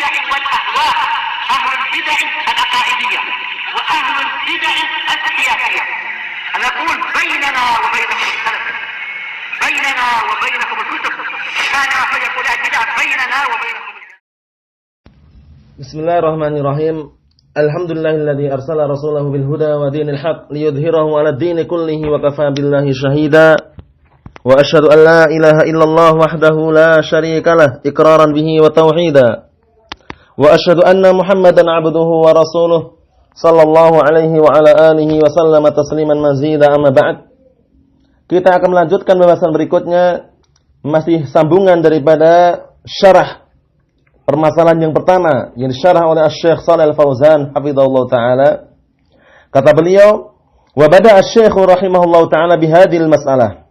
البدع والأهواء، أهل البدع العقائدية وأهل البدع السياسية. نقول بيننا وبينكم السلف، بيننا وبينكم الكتب، كما فيقول البدع بيننا وبينكم. Bismillahirrahmanirrahim. Alhamdulillahilladzi arsala rasulahu bil huda wa dinil haq liyudhhirahu 'ala ad-dini kullihi wa kafaa billahi shahida. Wa asyhadu an la ilaha illallah wahdahu la syarika lah iqraran bihi wa tauhida. Wa asyhadu anna Muhammadan 'abduhu wa rasuluh sallallahu alaihi wa ala alihi wa sallama tasliman mazida amma ba'd. Kita akan melanjutkan pembahasan berikutnya, masih sambungan daripada syarah permasalahan yang pertama yang disyarah oleh Asy-Syaikh Shalih Al-Fauzan hafizahullah taala. Kata beliau, wa bada asy-Syaikh rahimahullah taala bihadhil mas'alah.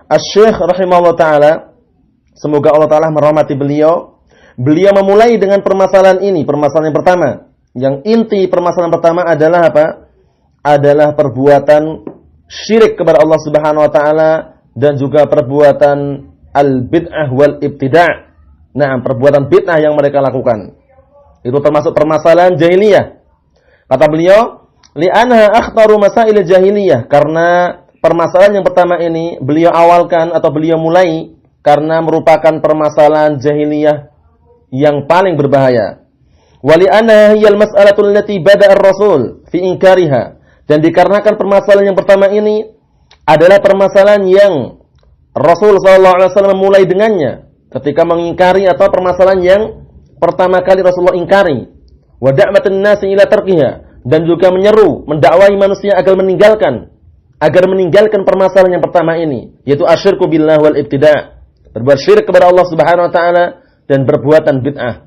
Asy-Syaikh rahimahullah taala, semoga Allah taala merahmati beliau memulai dengan permasalahan ini, permasalahan yang pertama. Yang inti permasalahan pertama adalah apa? Adalah perbuatan syirik kepada Allah Subhanahu wa taala dan juga perbuatan al-bid'ah wal ibtida'. Nah, perbuatan bid'ah yang mereka lakukan. Itu termasuk permasalahan jahiliyah. Kata beliau, li'anha akhtaru masail jahiliyah, karena permasalahan yang pertama ini beliau awalkan atau beliau mulai karena merupakan permasalahan jahiliyah yang paling berbahaya. Wa li'anha hiyal mas'alatul lati bada'a ar-rasul fi inkariha. Dan dikarenakan permasalahan yang pertama ini adalah permasalahan yang Rasul sallallahu alaihi wasallam memulai dengannya ketika mengingkari atau permasalahan yang pertama kali Rasulullah ingkari. Wa da'matun nasi ila tarkiha, dan juga menyeru, mendakwai manusia agar meninggalkan permasalahan yang pertama ini, yaitu asyirku billah wal ibtida', berbuat syirik kepada Allah Subhanahu wa taala dan perbuatan bid'ah.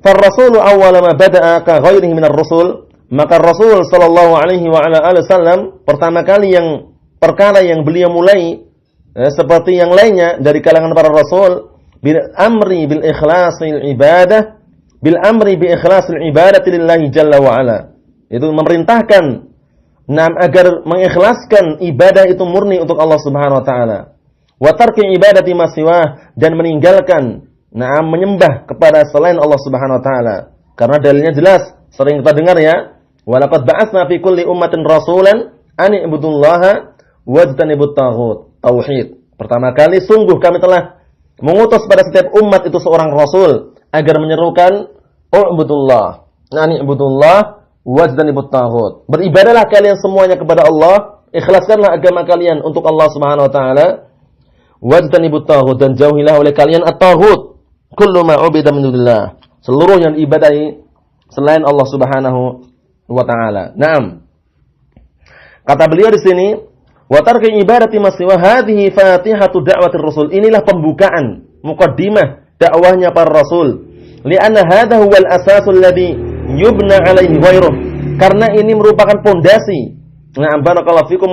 Far-rasulu awwala ma bada'a ka ghairihi minar rusul, maka Rasul sallallahu alaihi wa ala alihi wasallam pertama kali yang perkara yang beliau mulai seperti yang lainnya dari kalangan para rasul, bil amri bil ikhlasil ibadah, bil amri bi ikhlasil ibadati lillahi jalla wa ala. Itu memerintahkan agar mengikhlaskan ibadah itu murni untuk Allah Subhanahu wa taala. Wa tarki ibadati ma siwah, dan meninggalkan menyembah kepada selain Allah Subhanahu wa taala. Karena dalilnya jelas, sering kita dengar ya, walaqad ba'atsna fi kulli ummatin rasulan an i'budullaha wajtanibut taghut. Tauhid. Pertama kali sungguh kami telah mengutus pada setiap umat itu seorang rasul agar menyerukan ubudullah, i'budullah wajtanibut taghut. Beribadahlah kalian semuanya kepada Allah, ikhlaskanlah agama kalian untuk Allah Subhanahu wa taala. Wajtanibut taghut, dan jauhilah oleh kalian at-taghut. Kullu ma ubida min dunillah, seluruh yang diibadahi selain Allah Subhanahu wa taala. Naam. Kata beliau di sini, wa tarki ibadati ma siwa hadhihi fatihatu da'watir rasul. Inilah pembukaan, muqaddimah dakwahnya para rasul. Li'anna hadha huwal asasul ladzi yubna 'alaihi ghairuh. Karena ini merupakan pondasi. Barakallahu fikum,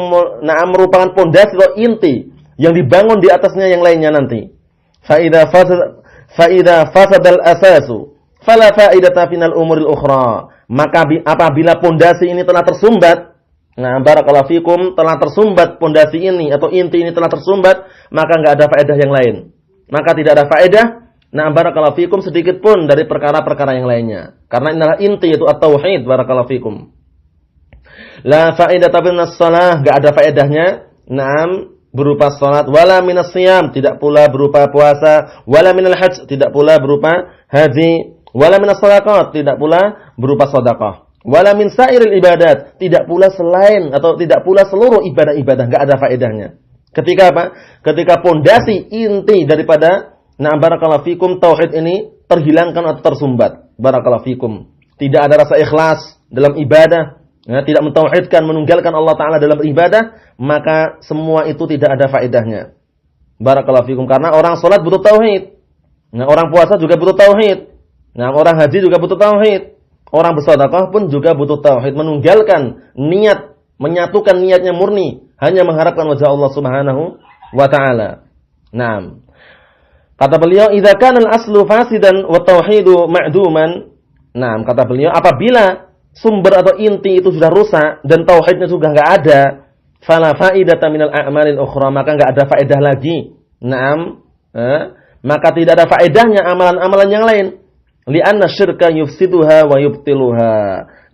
merupakan pondasi atau inti yang dibangun di atasnya yang lainnya nanti. Fa idza fasadal asasu fala fa'idata final umuril ukhra. Maka apabila pondasi ini telah tersumbat, barakallahu fikum, telah tersumbat pondasi ini atau inti ini telah tersumbat, maka enggak ada faedah yang lain. Maka tidak ada faedah, barakallahu fikum, sedikit pun dari perkara-perkara yang lainnya. Karena inilah inti, yaitu at-tauhid, barakallahu fikum. La faedata minas shalah, enggak ada faedahnya, berupa salat, wala minas siyam, tidak pula berupa puasa, wala minal hajj, tidak pula berupa haji, wala minas shadaqat, tidak pula berupa sedekah. Wala min sairil ibadat, tidak pula selain atau tidak pula seluruh ibadah-ibadah, enggak ada faedahnya. Ketika apa? Ketika pondasi inti daripada barakallahu fikum tauhid ini terhilangkan atau tersumbat. Barakallahu fikum. Tidak ada rasa ikhlas dalam ibadah, tidak mentauhidkan, menunggalkan Allah taala dalam ibadah, maka semua itu tidak ada faedahnya. Barakallahu fikum, karena orang salat butuh tauhid. Orang puasa juga butuh tauhid. Orang haji juga butuh tauhid. Orang bersedekah pun juga butuh tauhid, menunggalkan niat, menyatukan niatnya murni, hanya mengharapkan wajah Allah Subhanahu wa taala. Naam. Kata beliau, idza kana al-aslu fasidan wa tauhidu ma'duman. Naam, kata beliau, apabila sumber atau inti itu sudah rusak dan tauhidnya sudah enggak ada, fala faidata minal a'malil ukhra, maka enggak ada faedah lagi. Naam, maka tidak ada faedahnya amalan-amalan yang lain. Li'anna syirka yufsiduha wa yubtiluha.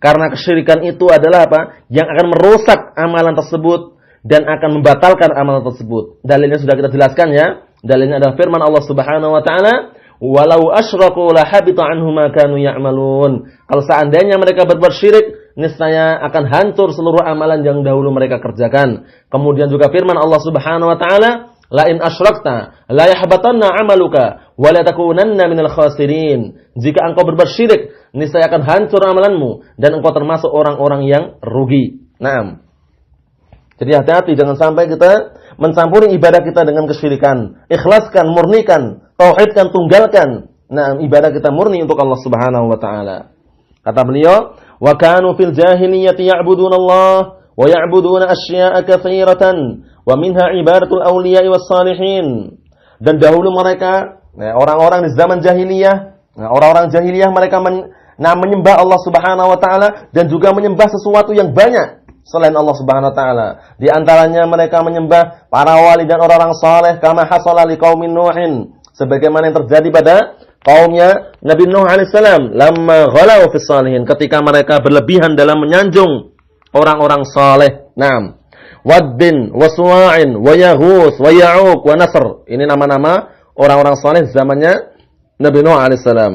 Karena kesyirikan itu adalah apa? Yang akan merusak amalan tersebut dan akan membatalkan amalan tersebut. Dalilnya sudah kita jelaskan ya. Dalilnya adalah firman Allah Subhanahu wa taala, "Walau asyraku la habita anhum ma kanu ya'malun." Kalau seandainya mereka berbuat syirik, niscaya akan hancur seluruh amalan yang dahulu mereka kerjakan. Kemudian juga firman Allah Subhanahu wa taala, "La in asyrakta la yahbatanna 'amaluka wa la takunanna minal khasirin." Jika engkau berbuat syirik, niscaya akan hancur amalanmu dan engkau termasuk orang-orang yang rugi. Naam. Jadi hati-hati jangan sampai kita mencampuri ibadah kita dengan kesyirikan. Ikhlaskan, murnikan, tauhidkan, tunggalkan. Naam, ibadah kita murni untuk Allah Subhanahu wa taala. Kata beliau, "Wa kanu fil jahiliyyati ya'buduna Allah wa ya'buduna asya'a katsiratan wa minha ibadatul awliya'i was salihin." Dan dahulu mereka, orang-orang di zaman jahiliyah, orang-orang jahiliyah mereka menyembah Allah Subhanahu wa taala dan juga menyembah sesuatu yang banyak selain Allah Subhanahu wa taala. Di antaranya mereka menyembah para wali dan orang-orang saleh, kama hasala liqaumin Nuhin, sebagaimana yang terjadi pada kaumnya Nabi Nuh alaihissalam, lamma ghalau fis salihin, ketika mereka berlebihan dalam menyanjung orang-orang saleh. Naam. Waddin, Waswa'in, wa Yaghus, wa Ya'uq, wa Nasr. Ini nama-nama orang-orang saleh zamannya Nabi Nuh alaihissalam.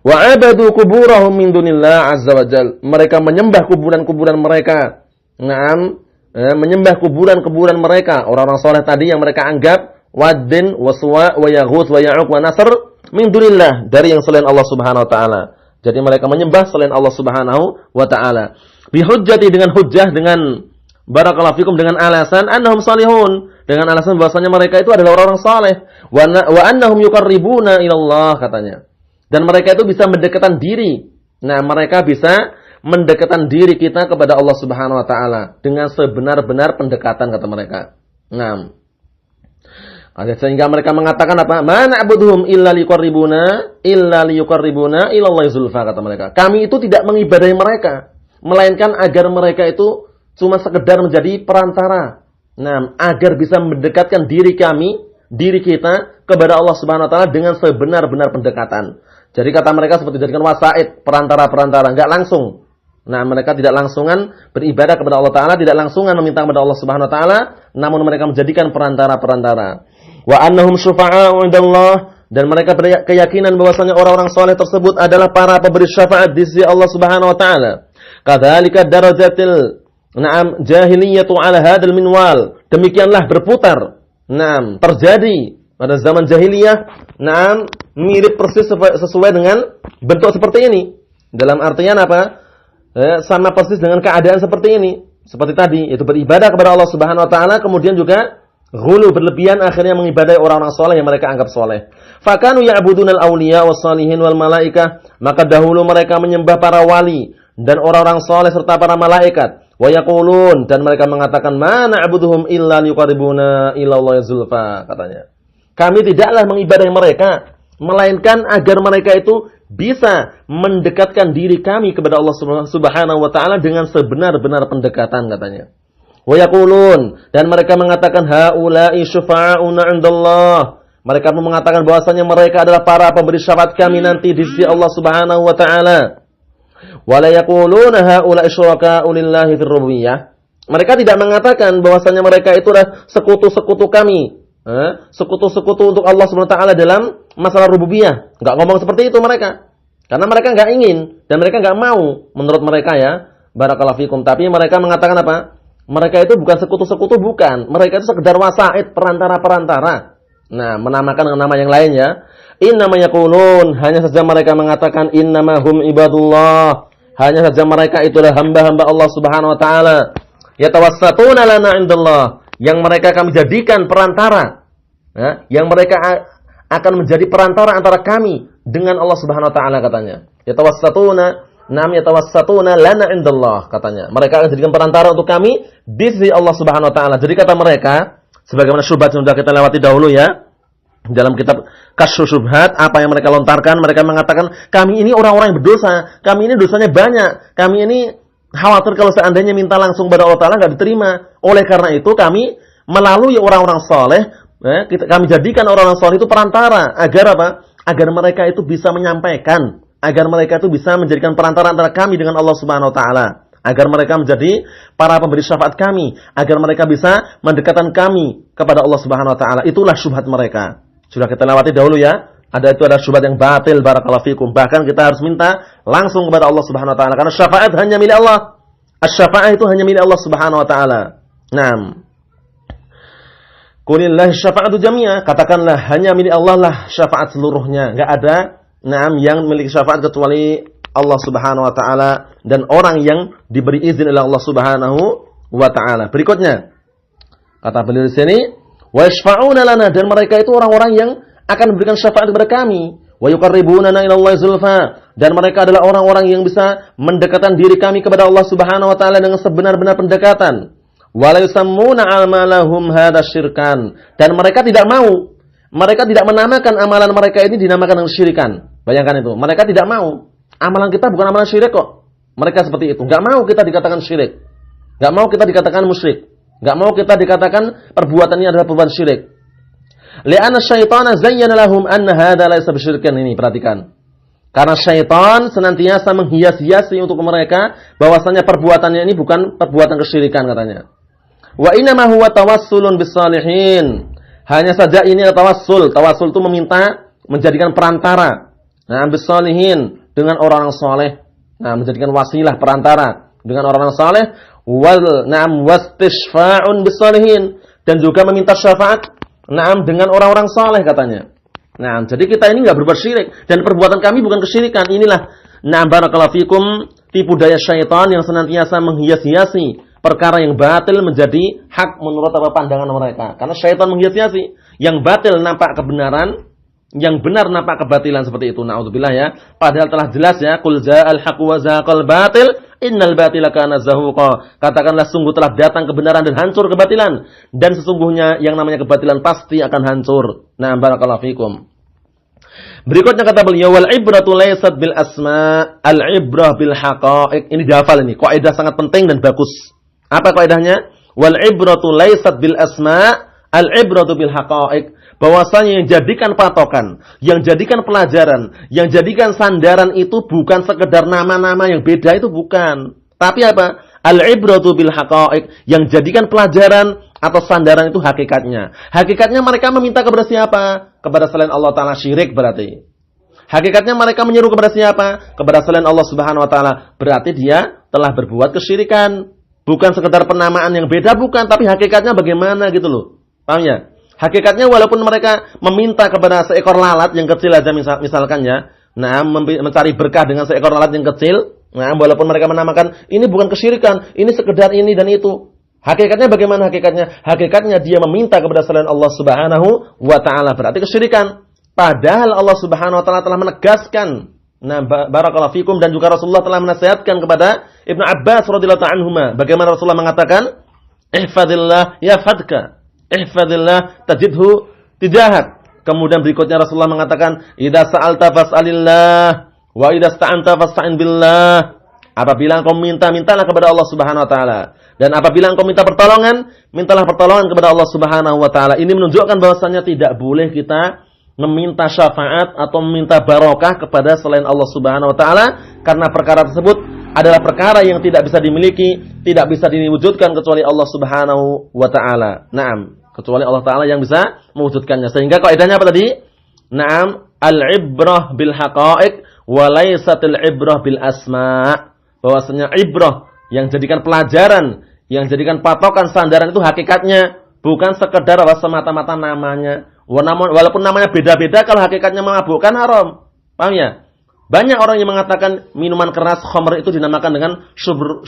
Wa abadu kuburahum min dunillah azza wa jal. Mereka menyembah kuburan-kuburan mereka. Naam, menyembah kuburan-kuburan mereka, orang-orang saleh tadi yang mereka anggap Waddin, Waswa, wa Yaghus, wa Ya'uq, wa Nasr min dunillah, dari yang selain Allah Subhanahu wa taala. Jadi mereka menyembah selain Allah Subhanahu wa taala. Bihujjati, dengan hujjah, dengan barakallahu fikum, dengan alasan annahum salihun, dengan alasan bahwasanya mereka itu adalah orang-orang saleh. Wa annahum yuqarribuna ila Allah, katanya. Dan mereka itu bisa mendekatkan diri. Nah, mereka bisa mendekatkan diri kita kepada Allah Subhanahu wa taala dengan sebenar-benar pendekatan, kata mereka. Nah, sehingga mereka mengatakan apa? Ma na'buduhum illa liqarribuna ila Allah zulfa, kata mereka. Kami itu tidak mengibadahi mereka, melainkan agar mereka itu cuma sekedar menjadi perantara. Nah, agar bisa mendekatkan diri kita kepada Allah Subhanahu wa taala dengan sebenar-benar pendekatan. Jadi kata mereka seperti jadikan wasaid, perantara-perantara, enggak langsung. Nah, mereka tidak langsungan beribadah kepada Allah taala, tidak langsungan meminta kepada Allah Subhanahu wa taala, namun mereka menjadikan perantara-perantara. Wa annahum syufa'a'u 'indallah, dan mereka berkeyakinan bahwasanya orang-orang saleh tersebut adalah para pemberi syafaat di sisi Allah Subhanahu wa taala. Kadzalika darajatil jahiliyatu 'ala hadzal minwal. Demikianlah berputar. Terjadi pada zaman jahiliyah, mirip persis sesuai dengan bentuk seperti ini. Dalam artian apa? Sama persis dengan keadaan seperti ini. Seperti tadi, itu beribadah kepada Allah Subhanahu wa taala, kemudian juga ghulu, berlebihan, akhirnya mengibadahi orang-orang saleh yang mereka anggap saleh. Fakanu ya'budunal awliya was salihin wal malaikah, maka dahulu mereka menyembah para wali dan orang-orang saleh serta para malaikat. Wa yaqulun, dan mereka mengatakan, ma na'buduhum illa liqarribuna ila Allah zulfa, katanya. Kami tidaklah mengibadahi mereka, melainkan agar mereka itu bisa mendekatkan diri kami kepada Allah Subhanahu wa taala dengan sebenar-benar pendekatan, katanya. Wa yaqulun, dan mereka mengatakan haula'i syufa'una 'indallah. Mereka pun mengatakan bahwasanya mereka adalah para pemberi syafaat kami nanti di sisi Allah Subhanahu wa taala. Wa la yaquluna haula'i syuraka'u lillahi fir rububiyyah. Mereka tidak mengatakan bahwasanya mereka itu adalah sekutu-sekutu kami. Sekutu-sekutu untuk Allah Subhanahu wa taala dalam masalah rububiyah. Enggak ngomong seperti itu mereka. Karena mereka enggak ingin dan mereka enggak mau menurut mereka ya. Barakallahu fikum. Tapi mereka mengatakan apa? Mereka itu bukan sekutu-sekutu, bukan. Mereka itu sekedar wasaid, perantara-perantara. Nah, menamakan dengan nama yang lain ya. Innama yaqulun, hanya saja mereka mengatakan innama hum ibadullah. Hanya saja mereka itulah hamba-hamba Allah Subhanahu wa taala. Yatawassatuna lana 'indallah. Yang mereka kami jadikan perantara, ya, yang mereka akan menjadi perantara antara kami dengan Allah Subhanahu wa taala, katanya. Yatawassatuna lana indallah, katanya. Mereka akan jadikan perantara untuk kami di sisi Allah Subhanahu wa taala. Jadi kata mereka, sebagaimana syubhat yang sudah kita lewati dahulu ya, dalam kitab Kasyfus Syubhat, apa yang mereka lontarkan, mereka mengatakan kami ini orang-orang yang berdosa, kami ini dosanya banyak, kami ini khawatir kalau seandainya minta langsung kepada Allah Ta'ala nggak diterima. Oleh karena itu kami melalui orang-orang soleh Kami jadikan orang-orang saleh itu perantara agar apa? Agar mereka itu bisa menyampaikan, agar mereka itu bisa menjadikan perantara antara kami dengan Allah Subhanahu wa taala, agar mereka menjadi para pemberi syafaat kami, agar mereka bisa mendekatkan kami kepada Allah Subhanahu wa taala. Itulah syubhat mereka. Sudah kita lewati dahulu ya. Ada syubhat yang batil, barakallahu fikum. Bahkan kita harus minta langsung kepada Allah Subhanahu wa taala karena syafaat hanya milik Allah. Asy-syafa'ah itu hanya milik Allah Subhanahu wa taala. Naam. Qulillahi syafa'atu jami'ah, katakanlah hanya milik Allah lah syafaat seluruhnya. Enggak ada yang memiliki syafaat kecuali Allah Subhanahu wa taala dan orang yang diberi izin oleh Allah Subhanahu wa taala. Berikutnya kata beliau di sini, wa yashfa'una lana, dan mereka itu orang-orang yang akan memberikan syafaat kepada kami. Wa yuqarribunana ila Allah zulfa, dan mereka adalah orang-orang yang bisa mendekatkan diri kami kepada Allah Subhanahu wa taala dengan sebenar-benar pendekatan. Wala yusammuna amalahum hadza syirkan, dan mereka tidak menamakan amalan mereka ini dinamakan dengan syirikan. Bayangkan itu, mereka tidak mau. Amalan kita bukan amalan syirik kok. Mereka seperti itu, enggak mau kita dikatakan syirik. Enggak mau kita dikatakan musyrik. Enggak mau kita dikatakan perbuatannya adalah perbuatan syirik. Li'anna syaitana zayyana lahum anna hadza laysa bisyirkin. Ini perhatikan. Karena syaitan senantiasa menghias-hiasi untuk mereka bahwasanya perbuatannya ini bukan perbuatan kesyirikan katanya. Wa inna ma huwa tawassulun bis-shalihin. Hanya saja ini adalah tawassul. Tawassul itu meminta, menjadikan perantara. Nah, bis-shalihin, dengan orang-orang saleh. Nah, menjadikan wasilah perantara dengan orang-orang saleh. Wal na'am wastishfa'un bis-shalihin, dan juga meminta syafaat dengan orang-orang saleh katanya. Nah, jadi kita ini enggak berbuat syirik dan perbuatan kami bukan kesyirikan. Inilah barakallahu fikum tipu daya syaitan yang senantiasa menghias-hiasi perkara yang batil menjadi hak menurut pandangan mereka. Karena syaitan menghias-hiasi, yang batil nampak kebenaran, yang benar nampak kebatilan, seperti itu. Naudzubillah ya. Padahal telah jelas ya, qul ja'al haqq wa zaqal batil innal batila kana zahuqa. Katakanlah sungguh telah datang kebenaran dan hancur kebatilan, dan sesungguhnya yang namanya kebatilan pasti akan hancur. Nah, barakallahu fikum. Berikutnya kata beliau, wal ibratu laysat bil asma, al ibrah bil haqa'iq. Ini dihafal ini, kaidah sangat penting dan bagus. Apa kaidahnya? Wal ibratu laysat bil asma, al ibratu bil haqa'iq. Bahwasanya yang jadikan patokan, yang jadikan pelajaran, yang jadikan sandaran itu bukan sekedar nama-nama yang beda, itu bukan. Tapi apa? Al ibratu bil haqa'iq. Yang jadikan pelajaran atau sandaran itu hakikatnya. Hakikatnya mereka meminta kepada siapa? Kepada selain Allah Ta'ala, syirik berarti. Hakikatnya mereka menyeru kepada siapa? Kepada selain Allah Subhanahu wa Ta'ala. Berarti dia telah berbuat kesyirikan. Bukan sekedar penamaan yang beda, bukan. Tapi hakikatnya bagaimana gitu loh. Paham ya? Hakikatnya walaupun mereka meminta kepada seekor lalat yang kecil aja misalkan ya. Nah, mencari berkah dengan seekor lalat yang kecil. Nah, walaupun mereka menamakan ini bukan kesyirikan, ini sekedar ini dan itu. Hakikatnya bagaimana hakikatnya? Hakikatnya dia meminta kepada selain Allah Subhanahu wa Ta'ala. Berarti kesyirikan. Padahal Allah Subhanahu wa Ta'ala telah menegaskan. Nah, barakallahu fikum, dan juga Rasulullah telah menasihatkan kepada Ibnu Abbas radhiyallahu anhuma. Bagaimana Rasulullah mengatakan? Ihfadillah yafadka. Ihfadillah tajidhu tijahak. Kemudian berikutnya Rasulullah mengatakan, idza sa'alta fas'alillah wa idza sta'anta fasta'in billah. Apabila engkau mintalah kepada Allah Subhanahu wa Ta'ala. Dan apabila engkau minta pertolongan, mintalah pertolongan kepada Allah Subhanahu wa Ta'ala. Ini menunjukkan bahwasanya tidak boleh kita meminta syafaat atau meminta barokah kepada selain Allah Subhanahu wa Ta'ala, karena perkara tersebut adalah perkara yang tidak bisa dimiliki, tidak bisa diwujudkan kecuali Allah Subhanahu wa Ta'ala. Naam, kecuali Allah Ta'ala yang bisa mewujudkannya. Sehingga kaidahnya apa tadi? Naam, al-ibrah bil haqa'iq wa laysatil ibrah bil asma'. Bahwasanya ibrah, yang jadikan pelajaran, yang jadikan patokan sandaran itu hakikatnya, bukan sekedar semata-mata namanya. Walaupun namanya beda-beda, kalau hakikatnya memabukkan haram. Paham ya? Banyak orang yang mengatakan minuman keras, khamr itu dinamakan dengan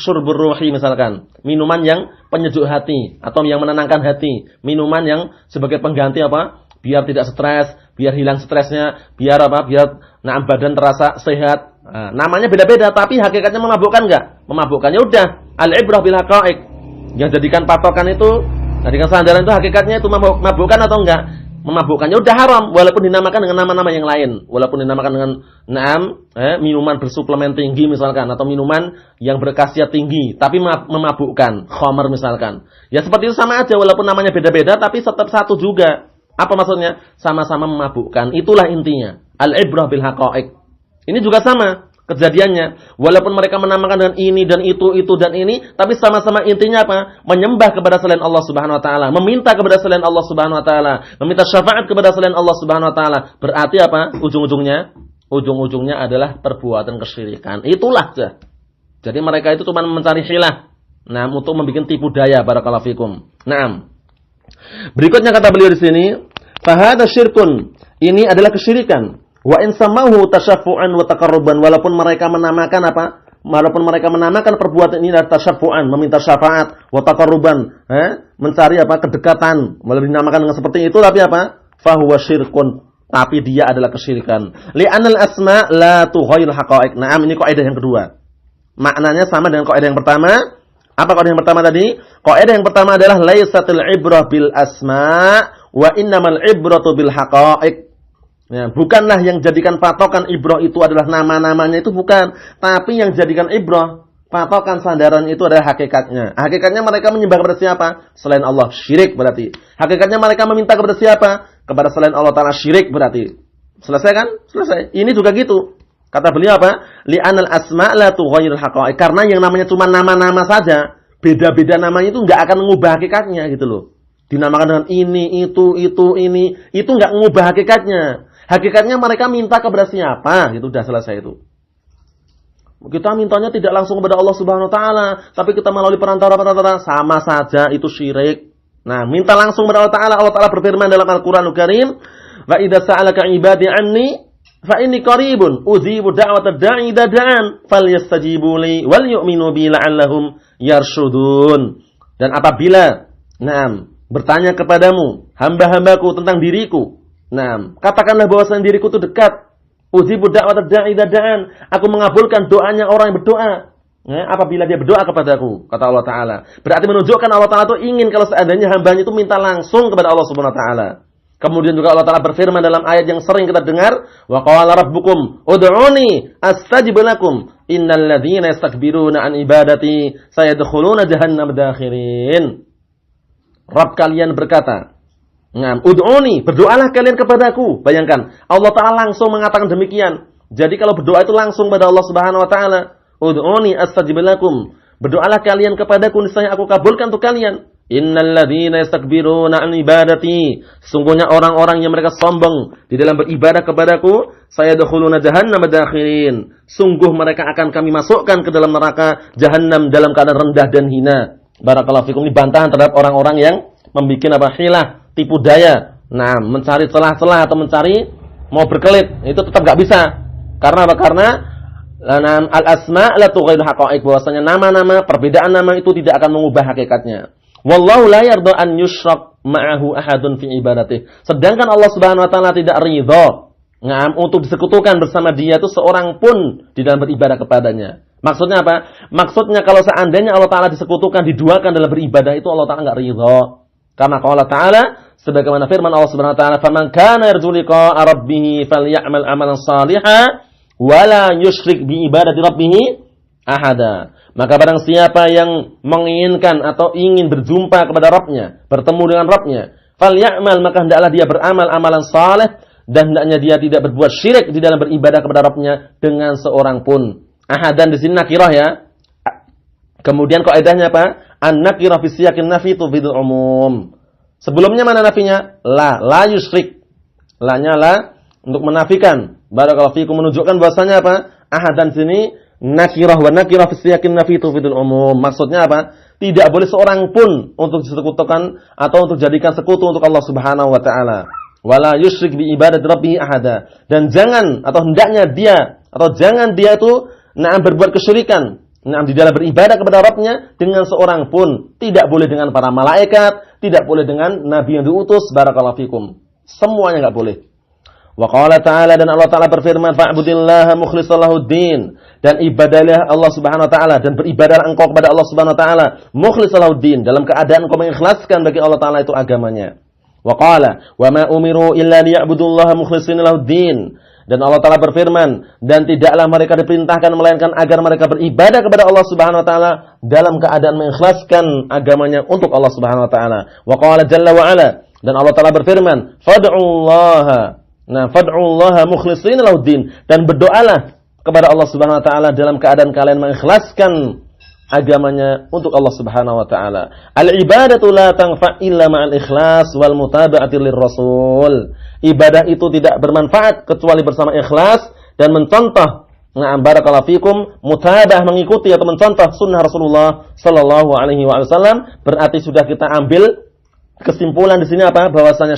syurbur ruhi misalkan. Minuman yang penyejuk hati atau yang menenangkan hati. Minuman yang sebagai pengganti apa? Biar tidak stres, biar hilang stresnya, biar apa? Biar badan terasa sehat. Nah, namanya beda-beda, tapi hakikatnya memabukkan enggak? Memabukkan. Ya udah, al-ibrah bil haqa'iq. Yang jadikan patokan itu, jadikan sandaran itu hakikatnya itu memabukkan atau enggak? Memabukkannya udah haram, walaupun dinamakan dengan nama-nama yang lain, walaupun dinamakan dengan minuman bersuplemen tinggi misalkan, atau minuman yang berkhasiat tinggi tapi memabukkan, khamr misalkan. Ya seperti itu sama aja, walaupun namanya beda-beda tapi tetap satu juga. Apa maksudnya? Sama-sama memabukkan. Itulah intinya. Al-ibrah bil haqa'iq. Ini juga sama kejadiannya. Walaupun mereka menamakan dengan ini dan itu dan ini, tapi sama-sama intinya apa? Menyembah kepada selain Allah Subhanahu wa taala, meminta kepada selain Allah Subhanahu wa taala, meminta syafaat kepada selain Allah Subhanahu wa taala. Berarti apa? Ujung-ujungnya adalah perbuatan kesyirikan. Itulah saja. Jadi mereka itu cuma mencari hilah. Nah, untuk membuat tipu daya, barakallahu fikum. Naam. Berikutnya kata beliau di sini, fahada syirkun. Ini adalah kesyirikan. Wa in samahu tasyaffu'an wa taqarruban, walaupun mereka menamakan apa? Walaupun mereka menamakan perbuatan ini adalah tasyaffu'an, meminta syafaat, wa taqarruban, mencari apa? Kedekatan, walaupun dinamakan dengan seperti itu, tapi apa? Fahuwa syirkun, tapi dia adalah kesyirikan. Li'anal asma' la tughayyirul haqa'iq. Nah, ini kaidah yang kedua. Maknanya sama dengan kaidah yang pertama. Apa kaidah yang pertama tadi? Kaidah yang pertama adalah laisatul ibrah bil asma' wa innamal ibratu bil haqa'iq. Ya, bukanlah yang jadikan patokan ibrah itu adalah nama-namanya, itu bukan. Tapi yang jadikan ibrah, patokan sandaran itu adalah hakikatnya. Hakikatnya mereka menyembah kepada siapa? Selain Allah. Syirik berarti. Hakikatnya mereka meminta kepada siapa? Kepada selain Allah Ta'ala. Syirik berarti. Selesai kan? Selesai. Ini juga gitu. Kata beliau apa? Li'anal asma' la tughayyirul haqa'iq. Karena yang namanya cuma nama-nama saja, beda-beda namanya itu enggak akan mengubah hakikatnya gitu loh. Dinamakan dengan ini, itu, ini, itu enggak mengubah hakikatnya. Hakikatnya mereka minta kepada siapa? Itu sudah selesai itu. Kita mintanya tidak langsung kepada Allah Subhanahu wa taala, tapi kita melalui perantara-perantara, sama saja itu syirik. Nah, minta langsung kepada Allah Ta'ala. Allah Ta'ala berfirman dalam Al-Qur'anul Karim, "Wa idza sa'alaka 'ibadi 'anni fa inni qaribun udzibu da'watad da'i idza da'an falyastajibu li wal yu'minu bi la'allahum yarshudun." Dan apabila bertanya kepadamu hamba-hambaku tentang diriku, katakanlah bahwasanya diriku itu dekat. Udzibu da'watad da'i idza da'an. Aku mengabulkan doanya orang yang berdoa. Apabila dia berdoa kepadaku, kata Allah Ta'ala. Berarti menunjukkan Allah Ta'ala itu ingin kalau seandainya hambanya itu minta langsung kepada Allah Subhanahu wa taala. Kemudian juga Allah Ta'ala berfirman dalam ayat yang sering kita dengar, wa qala rabbukum ud'uni astajib lakum innal ladzina yastakbiruna an ibadati sayadkhuluna jahannam dakhirin. Rabb kalian berkata, ud'uni, berdoalah kalian kepadaku. Bayangkan, Allah Ta'ala langsung mengatakan demikian. Jadi kalau berdoa itu langsung pada Allah Subhanahu wa taala. Ud'uni astajib lakum. Berdoalah kalian kepadaku, niscaya aku kabulkan untuk kalian. Innal ladzina yastakbiruna an ibadati. Sungguhnya orang-orang yang mereka sombong di dalam beribadah kepadaku, sayadkhuluna jahannam dakhirin. Sungguh mereka akan kami masukkan ke dalam neraka jahannam dalam keadaan rendah dan hina. Barakallahu fikum. Ini bantahan terhadap orang-orang yang membuat hilah, tipu daya. Nah, mencari celah-celah atau mencari mau berkelit, itu tetap enggak bisa. Karena apa? Karena al-asma' la tughayyirul haqa'iq, bahwasanya nama-nama, perbedaan nama itu tidak akan mengubah hakikatnya. Wallahu la yarda an yushrak ma'ahu ahadun fi ibadatih. Sedangkan Allah Subhanahu wa taala tidak ridha untuk disekutukan bersama dia itu seorang pun di dalam beribadah kepadanya. Maksudnya apa? Maksudnya kalau seandainya Allah Ta'ala disekutukan, diduakan dalam beribadah, itu Allah Ta'ala enggak ridha. Karena Allah Ta'ala sebagaimana firman Allah Subhanahu wa taala, "Faman kana yarju liqa'a rabbih falyamal amalan shalihan wala yusyrik bi ibadati rabbih ahada." Maka barang siapa yang menginginkan atau ingin berjumpa kepada Rabbnya, bertemu dengan Rabbnya, falyamal, maka hendaklah dia beramal amalan saleh dan hendaknya dia tidak berbuat syirik di dalam beribadah kepada Rabbnya dengan seorang pun. Ahadan di sini nakirah ya. Kemudian kaidahnya apa? An-nakirah fi siyaqin nafi tufidul umum. Sebelumnya mana nafinya? La yusyrik. La-nya la untuk menafikan. Barakallahu fikum, menunjukkan bahwasanya apa? Ahadan sini nakirah, wa nakirah fi siyaqin nafi tufidul umum. Maksudnya apa? Tidak boleh seorang pun untuk disekutukan atau untuk jadikan sekutu untuk Allah Subhanahu wa taala. Wala yusyrik bi ibadati rabbih ahada. Dan jangan atau hendaknya dia atau jangan dia itu berbuat kesyirikan di dalam beribadah kepada Rabbnya dengan seorang pun. Tidak boleh dengan para malaikat, tidak boleh dengan nabi yang diutus, barakallahu fikum. Semuanya enggak boleh. Wa qala ta'ala, dan Allah Ta'ala berfirman, fa'budillaha mukhlishan lahuddin, dan ibadahlah Allah Subhanahu wa taala dan beribadahlah engkau kepada Allah Subhanahu wa taala mukhlishan lahuddin, dalam keadaan engkau mengikhlaskan bagi Allah Ta'ala itu agamanya. Wa qala wa ma umiru illa liya'budullaha mukhlishina lahuddin, dan Allah Ta'ala berfirman, dan tidaklah mereka diperintahkan melainkan agar mereka beribadah kepada Allah Subhanahu wa taala dalam keadaan mengikhlaskan agamanya untuk Allah Subhanahu wa taala. Wa qala jalla wa ala, Dan Allah Ta'ala berfirman, fad'ullaha. Nah, fad'ullaha mukhlishina lahuddin. Dan berdoalah kepada Allah Subhanahu wa taala dalam keadaan kalian mengikhlaskan agamanya untuk Allah Subhanahu wa taala. Al-ibadatu la tanfa' illa ma'al ikhlas wal mutaba'ati lirrasul. Ibadah itu tidak bermanfaat kecuali bersama ikhlas dan mencontoh, barakallahu fikum, mutabah, mengikuti atau mencontoh sunnah Rasulullah sallallahu alaihi wasallam. Berarti sudah kita ambil kesimpulan di sini apa? Bahwasanya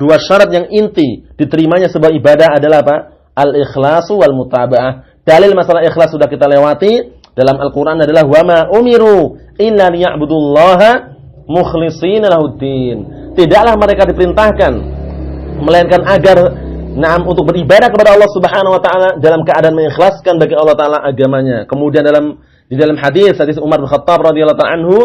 dua syarat yang inti diterimanya sebuah ibadah adalah apa? Al-ikhlasu wal mutaba'ah. Dalil masalah ikhlas sudah kita lewati. Dalam Al-Quran adalah wa ma umiru illa liya'budullaha mukhlishina lahuddin. Tidaklah mereka diperintahkan melainkan agar untuk beribadah kepada Allah Subhanahu wa taala dalam keadaan mengikhlaskan bagi Allah taala agamanya. Kemudian di dalam hadis Umar bin Khattab radhiyallahu ta'ala anhu,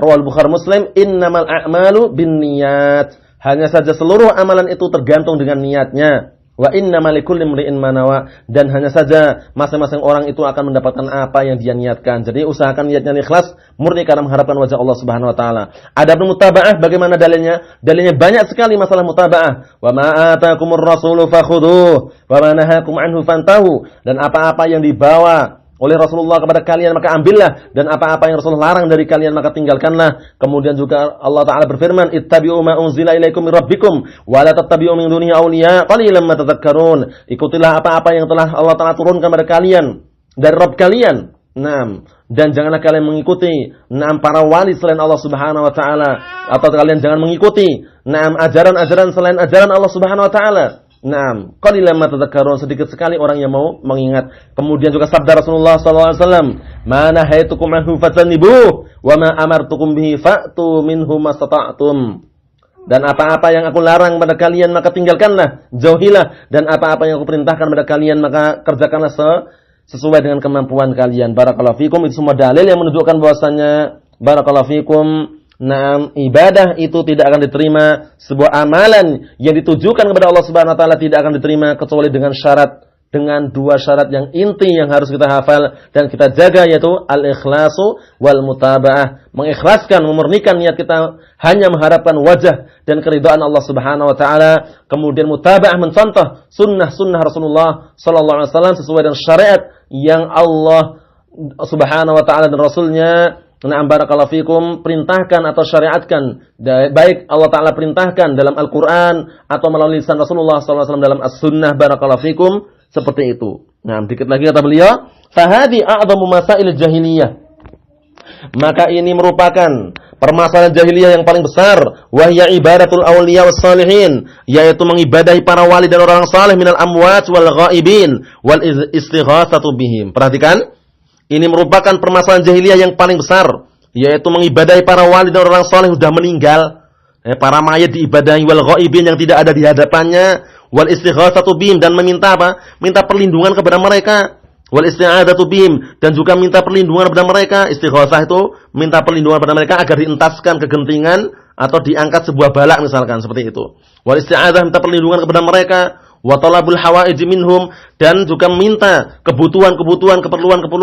riwayat Bukhari Muslim, innamal a'malu binniyat. Hanya saja seluruh amalan itu tergantung dengan niatnya. Wa innamal likulli imri'in ma nawa, dan hanya saja masing-masing orang itu akan mendapatkan apa yang dia niatkan. Jadi usahakan niatnya ikhlas, murni karena mengharapkan wajah Allah Subhanahu wa taala. Adapun mutaba'ah, bagaimana dalilnya? Dalilnya banyak sekali masalah mutaba'ah. Wa ma ataakumur rasulu fakhudhuh wa ma nahakum anhu fantahu. Dan apa-apa yang dibawa oleh Rasulullah kepada kalian maka ambillah, dan apa-apa yang Rasulullah larang dari kalian maka tinggalkanlah. Kemudian juga Allah Ta'ala berfirman, ittabi'u ma unzila ilaikum min rabbikum wa la tattabi'u min dunihi awliya qalilan ma tadhakkarun. Ikutilah apa-apa yang telah Allah Ta'ala turunkan kepada kalian dari Rabb kalian. Dan janganlah kalian mengikuti para wali selain Allah Subhanahu wa taala, atau kalian jangan mengikuti ajaran-ajaran selain ajaran Allah Subhanahu wa taala. Qalilan ma tadhakkarun, sedikit sekali orang yang mau mengingat. Kemudian juga sabda Rasulullah sallallahu alaihi wasallam, "Ma nahaitukum anhu fatanibuh wa ma amartukum bihi fa'tu minhu mastata'tum." Dan apa-apa yang aku larang pada kalian maka tinggalkanlah, jauhilah, dan apa-apa yang aku perintahkan pada kalian maka kerjakanlah sesuai dengan kemampuan kalian. Barakallahu fikum. Itu semua dalil yang menunjukkan bahwasanya barakallahu fikum, ibadah itu tidak akan diterima, sebuah amalan yang ditujukan kepada Allah Subhanahu wa taala tidak akan diterima kecuali dengan dua syarat yang inti yang harus kita hafal dan kita jaga, yaitu al-ikhlasu wal mutaba'ah. Mengikhlaskan, memurnikan niat kita hanya mengharapkan wajah dan keridhaan Allah Subhanahu wa taala. Kemudian mutaba'ah, mencontoh sunnah Rasulullah sallallahu alaihi wasallam sesuai dengan syariat yang Allah Subhanahu wa taala dan Rasulnya barakallahu fikum perintahkan atau syariatkan. Baik Allah Ta'ala perintahkan dalam Al-Quran atau melalui lisan Rasulullah SAW dalam As-Sunnah, barakallahu fikum, seperti itu. Dikit lagi kata beliau, fahadi a'zamu masail jahiliyah. Maka ini merupakan permasalahan jahiliyah yang paling besar. Wahya ibadatul awliya was salihin, yaitu mengibadahi para wali dan orang saleh minal amwat wal ghaibin wal istighatsatu bihim. Perhatikan, ini merupakan permasalahan jahiliyah yang paling besar, yaitu mengibadahi para wali dan orang saleh sudah meninggal. Para mayit diibadahi, wal ghaibin yang tidak ada di hadapannya, wal istighatsatu bihim, dan meminta apa? Minta perlindungan kepada mereka. Wal isti'adzatu bihim, dan juga minta perlindungan kepada mereka. Istighatsah itu minta perlindungan kepada mereka agar dientaskan kegentingan atau diangkat sebuah balak misalkan, seperti itu. Wal isti'adzah, minta perlindungan kepada mereka. Wa talabul hawaij minhum, dan juga minta keperluan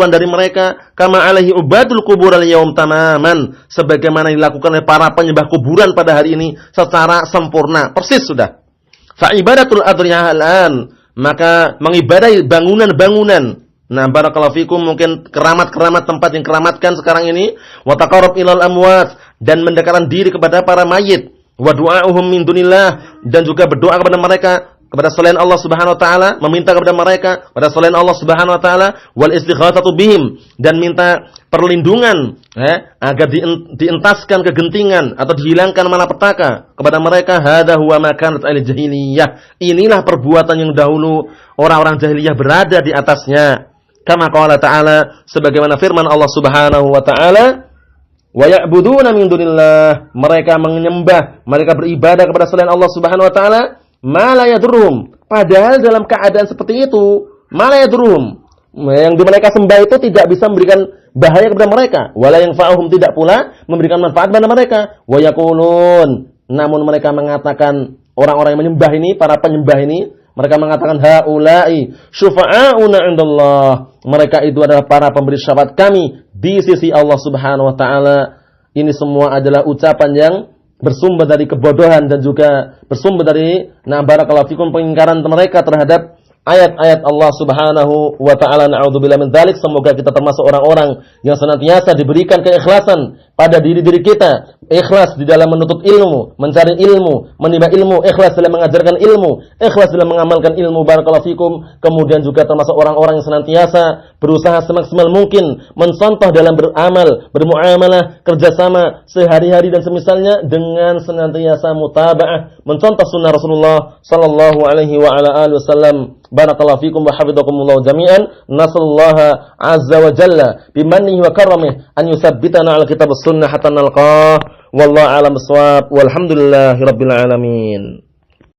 dari mereka. Kama alaihi ubadul qubur al-yaum tamaman, sebagaimana dilakukan oleh para penyembah kuburan pada hari ini secara sempurna, persis sudah. Fa ibadatul adriyah al-an, maka mengibadahi bangunan-bangunan. Barakallahu fikum, mungkin keramat-keramat, tempat yang keramatkan sekarang ini. Wa taqarrub ilal amwat, dan mendekatkan diri kepada para mayit. Wa du'a'uhum min dunillah, dan juga berdoa kepada mereka, kepada selain Allah Subhanahu wa taala, meminta kepada mereka kepada selain Allah Subhanahu wa taala. Wal istighatsatu bihim, dan minta perlindungan agar dientaskan kegentingan atau dihilangkan malapetaka kepada mereka. Hadza huwa ma kanat al-jahiliyah, inilah perbuatan yang dahulu orang-orang jahiliyah berada di atasnya. Kama qala ta'ala, sebagaimana firman Allah Subhanahu wa taala, wa ya'buduna min dunillah, mereka menyembah, mereka beribadah kepada selain Allah Subhanahu wa taala, ma la yadurruhum, padahal dalam keadaan seperti itu, ma la yadurruhum, yang mereka sembah itu tidak bisa memberikan bahaya kepada mereka, wala yanfa'uhum, tidak pula memberikan manfaat kepada mereka. Wa yaqulun, namun mereka mengatakan, orang-orang yang menyembah ini, para penyembah ini, mereka mengatakan haula'i syufa'auna 'indallah, mereka itu adalah para pemberi syafaat kami di sisi Allah Subhanahu wa taala. Ini semua adalah ucapan yang bersumber dari kebodohan dan juga bersumber dari barakallahu fikum pengingkaran mereka terhadap ayat-ayat Allah Subhanahu wa taala. Na'udzubillah min dzalik. Semoga kita termasuk orang-orang yang senantiasa diberikan keikhlasan pada diri-diri kita, ikhlas di dalam menuntut ilmu, mencari ilmu, menimba ilmu, ikhlas dalam mengajarkan ilmu, ikhlas dalam mengamalkan ilmu. Barakallahu fikum. Kemudian juga termasuk orang-orang yang senantiasa berusaha semaksimal mungkin mencontoh dalam beramal, bermuamalah, kerjasama sehari-hari dan semisalnya dengan senantiasa mutaba'ah, mencontoh sunnah Rasulullah sallallahu alaihi wa ala alihi wasallam. Barakallahu fikum wa hafizakumullah jami'an. Nasallaha azza wa jalla bimannihi wa karamihi an yuthabbitana 'ala kitab sunnah hatta nalqah. Wallahu a'lam bissawab. Walhamdulillahirabbil alamin.